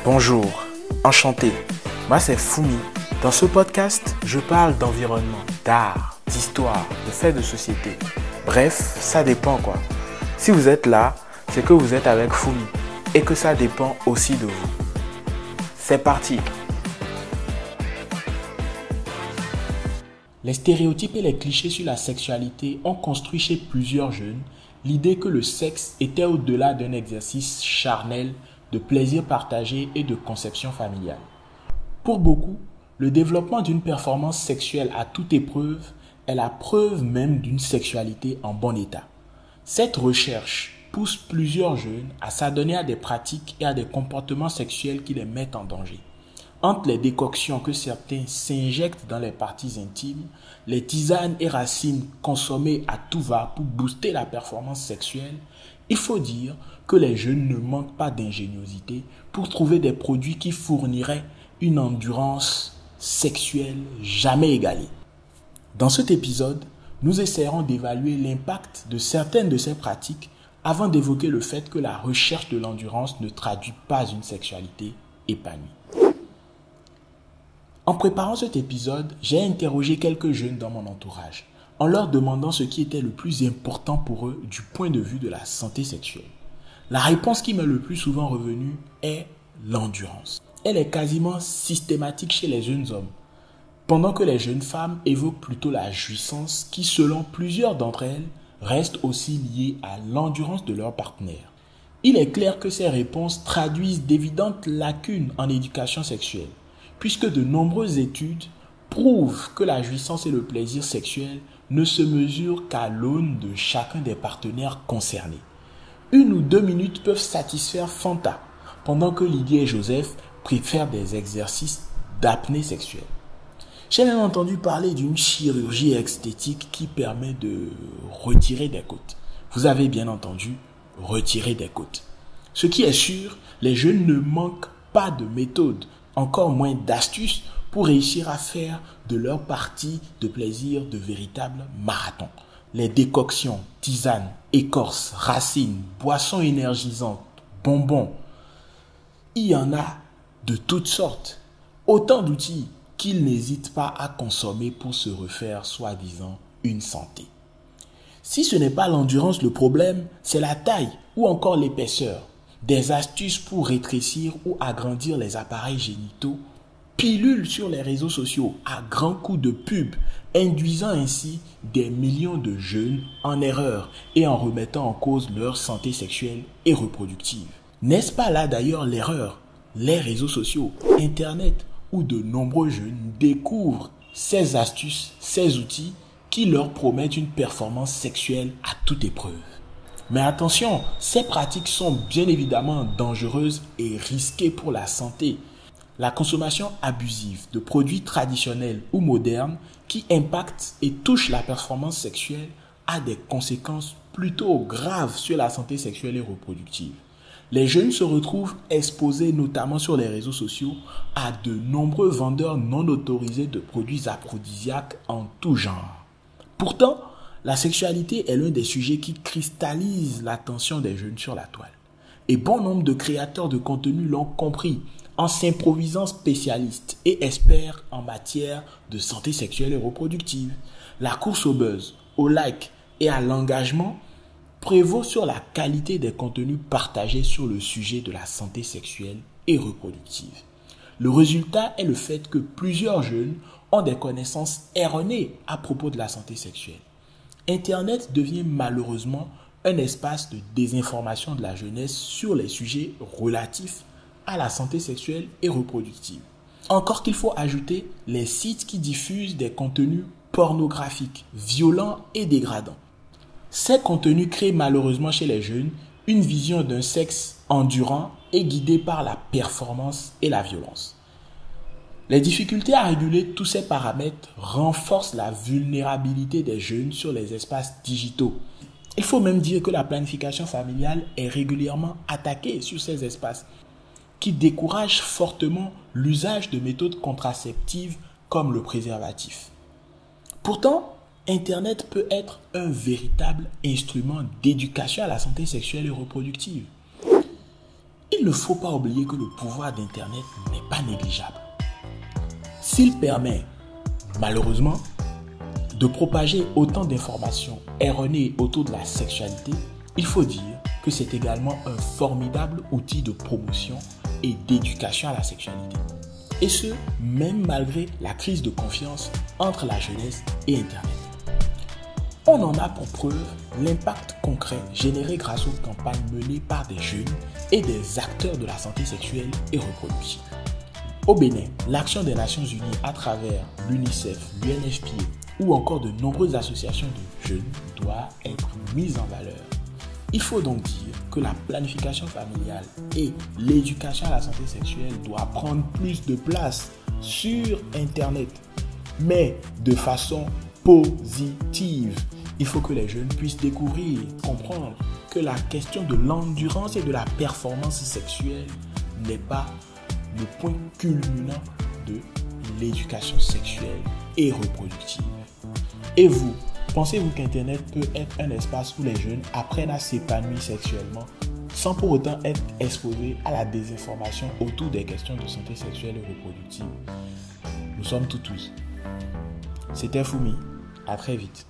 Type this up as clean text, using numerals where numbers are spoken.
Bonjour, enchanté. Moi c'est Fumi. Dans ce podcast, je parle d'environnement, d'art, d'histoire, de faits de société. Bref, ça dépend quoi. Si vous êtes là, c'est que vous êtes avec Fumi et que ça dépend aussi de vous. C'est parti. Les stéréotypes et les clichés sur la sexualité ont construit chez plusieurs jeunes l'idée que le sexe était au-delà d'un exercice charnel de plaisir partagé et de conception familiale. Pour beaucoup, le développement d'une performance sexuelle à toute épreuve est la preuve même d'une sexualité en bon état. Cette recherche pousse plusieurs jeunes à s'adonner à des pratiques et à des comportements sexuels qui les mettent en danger. Entre les décoctions que certains s'injectent dans les parties intimes, les tisanes et racines consommées à tout va pour booster la performance sexuelle, il faut dire que les jeunes ne manquent pas d'ingéniosité pour trouver des produits qui fourniraient une endurance sexuelle jamais égalée. Dans cet épisode, nous essaierons d'évaluer l'impact de certaines de ces pratiques avant d'évoquer le fait que la recherche de l'endurance ne traduit pas une sexualité épanouie. En préparant cet épisode, j'ai interrogé quelques jeunes dans mon entourage, en leur demandant ce qui était le plus important pour eux du point de vue de la santé sexuelle. La réponse qui m'est le plus souvent revenue est l'endurance. Elle est quasiment systématique chez les jeunes hommes, pendant que les jeunes femmes évoquent plutôt la jouissance qui, selon plusieurs d'entre elles, reste aussi liée à l'endurance de leur partenaire. Il est clair que ces réponses traduisent d'évidentes lacunes en éducation sexuelle, puisque de nombreuses études prouvent que la jouissance et le plaisir sexuel ne se mesurent qu'à l'aune de chacun des partenaires concernés. 1 ou 2 minutes peuvent satisfaire Fanta, pendant que Lydie et Joseph préfèrent des exercices d'apnée sexuelle. J'ai même entendu parler d'une chirurgie esthétique qui permet de retirer des côtes. Vous avez bien entendu, retirer des côtes. Ce qui est sûr, les jeunes ne manquent pas de méthodes, encore moins d'astuces pour réussir à faire de leur partie de plaisir de véritables marathons. Les décoctions, tisanes, écorces, racines, boissons énergisantes, bonbons, il y en a de toutes sortes. Autant d'outils qu'ils n'hésitent pas à consommer pour se refaire soi-disant une santé. Si ce n'est pas l'endurance le problème, c'est la taille ou encore l'épaisseur. Des astuces pour rétrécir ou agrandir les appareils génitaux, pilules sur les réseaux sociaux à grands coups de pub, induisant ainsi des millions de jeunes en erreur et en remettant en cause leur santé sexuelle et reproductive. N'est-ce pas là d'ailleurs l'erreur? Les réseaux sociaux, Internet, où de nombreux jeunes découvrent ces astuces, ces outils qui leur promettent une performance sexuelle à toute épreuve. Mais attention, ces pratiques sont bien évidemment dangereuses et risquées pour la santé. La consommation abusive de produits traditionnels ou modernes qui impactent et touchent la performance sexuelle a des conséquences plutôt graves sur la santé sexuelle et reproductive. Les jeunes se retrouvent exposés notamment sur les réseaux sociaux à de nombreux vendeurs non autorisés de produits aphrodisiaques en tout genre. Pourtant, la sexualité est l'un des sujets qui cristallise l'attention des jeunes sur la toile. Et bon nombre de créateurs de contenu l'ont compris en s'improvisant spécialistes et experts en matière de santé sexuelle et reproductive. La course au buzz, au like et à l'engagement prévaut sur la qualité des contenus partagés sur le sujet de la santé sexuelle et reproductive. Le résultat est le fait que plusieurs jeunes ont des connaissances erronées à propos de la santé sexuelle. Internet devient malheureusement un espace de désinformation de la jeunesse sur les sujets relatifs à la santé sexuelle et reproductive. Encore qu'il faut ajouter les sites qui diffusent des contenus pornographiques, violents et dégradants. Ces contenus créent malheureusement chez les jeunes une vision d'un sexe endurant et guidé par la performance et la violence. Les difficultés à réguler tous ces paramètres renforcent la vulnérabilité des jeunes sur les espaces digitaux. Il faut même dire que la planification familiale est régulièrement attaquée sur ces espaces, qui découragent fortement l'usage de méthodes contraceptives comme le préservatif. Pourtant, Internet peut être un véritable instrument d'éducation à la santé sexuelle et reproductive. Il ne faut pas oublier que le pouvoir d'Internet n'est pas négligeable. S'il permet, malheureusement, de propager autant d'informations erronées autour de la sexualité, il faut dire que c'est également un formidable outil de promotion et d'éducation à la sexualité. Et ce, même malgré la crise de confiance entre la jeunesse et Internet. On en a pour preuve l'impact concret généré grâce aux campagnes menées par des jeunes et des acteurs de la santé sexuelle et reproductive. Au Bénin, l'action des Nations Unies à travers l'UNICEF, l'UNFPA ou encore de nombreuses associations de jeunes doit être mise en valeur. Il faut donc dire que la planification familiale et l'éducation à la santé sexuelle doivent prendre plus de place sur Internet, mais de façon positive. Il faut que les jeunes puissent découvrir, comprendre que la question de l'endurance et de la performance sexuelle n'est pas le point culminant de l'éducation sexuelle et reproductive. Et vous, pensez-vous qu'Internet peut être un espace où les jeunes apprennent à s'épanouir sexuellement sans pour autant être exposés à la désinformation autour des questions de santé sexuelle et reproductive? Nous sommes tout oui. C'était Fumi. À très vite.